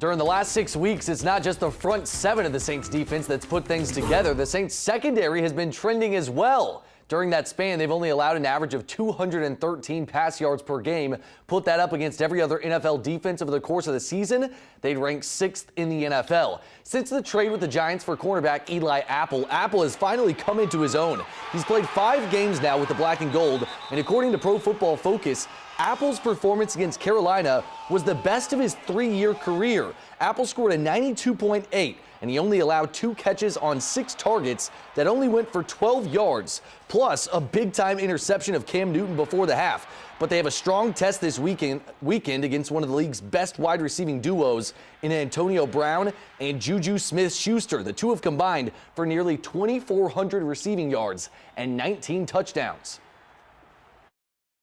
During the last 6 weeks, it's not just the front seven of the Saints defense that's put things together. The Saints secondary has been trending as well. During that span, they've only allowed an average of 213 pass yards per game. Put that up against every other NFL defense over the course of the season, they'd rank 6th in the NFL. Since the trade with the Giants for cornerback Eli Apple, Apple has finally come into his own. He's played 5 games now with the black and gold, and according to Pro Football Focus, Apple's performance against Carolina was the best of his 3-year career. Apple scored a 92.8, and he only allowed 2 catches on 6 targets that only went for 12 yards, plus a big-time interception of Cam Newton before the half. But they have a strong test this weekend against one of the league's best wide receiving duos in Antonio Brown and Juju Smith-Schuster. The two have combined for nearly 2,400 receiving yards and 19 touchdowns.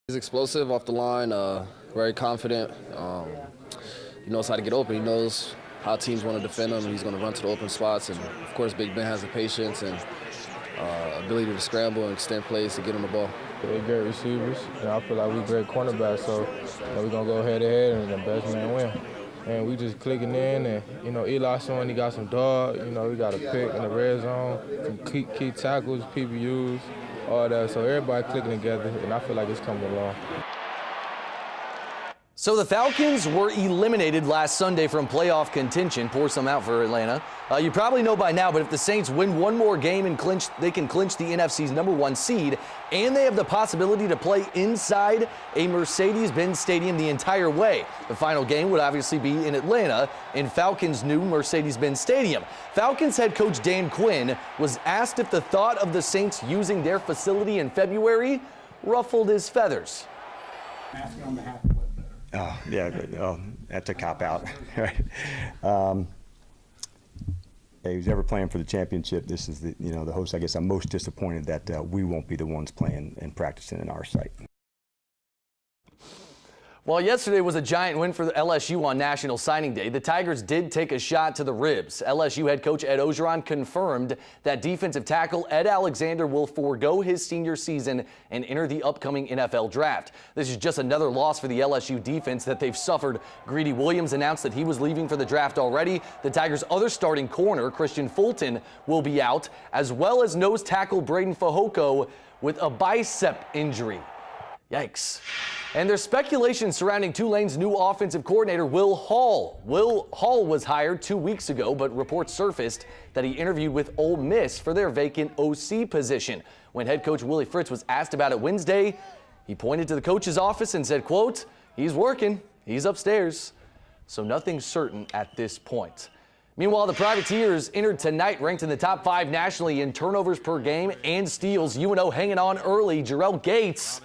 He's explosive off the line, very confident. He knows how to get open. He knows how teams want to defend him. He's going to run to the open spots. And, of course, Big Ben has the patience and ability to scramble and extend plays to get him the ball. They're great receivers. I feel like we're great cornerbacks, so we're going to go head-to-head and the best man win. And we just clicking in, and, Eli showing he got some dog. We got a pick in the red zone, some key tackles, PBUs. All that, so everybody clicking together, and I feel like it's coming along. So the Falcons were eliminated last Sunday from playoff contention. Pour some out for Atlanta. You probably know by now, but if the Saints win one more game and clinch, they can clinch the NFC's #1 seed, and they have the possibility to play inside a Mercedes-Benz Stadium the entire way. The final game would obviously be in Atlanta in Falcons' new Mercedes-Benz Stadium. Falcons head coach Dan Quinn was asked if the thought of the Saints using their facility in February ruffled his feathers. Asking on behalf of what? Oh, yeah, that's a cop-out, right? He was ever playing for the championship. This is the host. I guess I'm most disappointed that we won't be the ones playing and practicing in our site. Well, yesterday was a giant win for the LSU on National Signing Day. The Tigers did take a shot to the ribs. LSU head coach Ed Orgeron confirmed that defensive tackle Ed Alexander will forego his senior season and enter the upcoming NFL draft. This is just another loss for the LSU defense that they've suffered. Greedy Williams announced that he was leaving for the draft already. The Tigers' other starting corner, Christian Fulton, will be out, as well as nose tackle Braden Fehoko with a bicep injury. Yikes. And there's speculation surrounding Tulane's new offensive coordinator, Will Hall. Will Hall was hired 2 weeks ago, but reports surfaced that he interviewed with Ole Miss for their vacant OC position. When head coach Willie Fritz was asked about it Wednesday, he pointed to the coach's office and said, quote, "He's working, he's upstairs." So nothing's certain at this point. Meanwhile, the Privateers entered tonight ranked in the top 5 nationally in turnovers per game and steals. UNO hanging on early. Jarrell Gates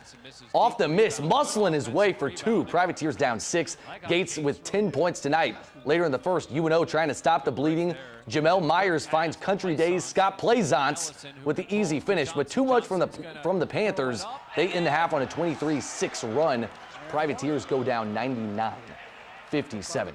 off the miss, muscling his way for 2. Privateers down 6. Gates with 10 points tonight. Later in the first, UNO trying to stop the bleeding. Jamel Myers finds Country Day's Scott Plaisance with the easy finish, but too much from the Panthers. They end the half on a 23-6 run. Privateers go down 99-57.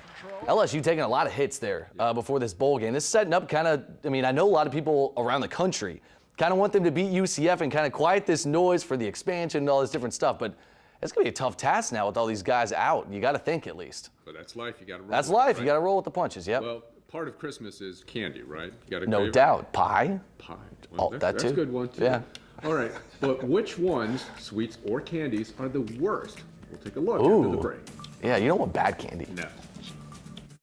LSU taking a lot of hits there before this bowl game. This is setting up kind of, I know a lot of people around the country kind of want them to beat UCF and kind of quiet this noise for the expansion and all this different stuff, but it's going to be a tough task now with all these guys out. You got to think at least. But that's life. You got to roll. That's life. Right? You got to roll with the punches, yep. Well, part of Christmas is candy, right? You got to no doubt. Pie? Pie. Well, that too. That's a good one, too. Yeah. All right. But which ones, sweets or candies, are the worst? We'll take a look Ooh. after the break. Yeah, you don't want bad candy. No.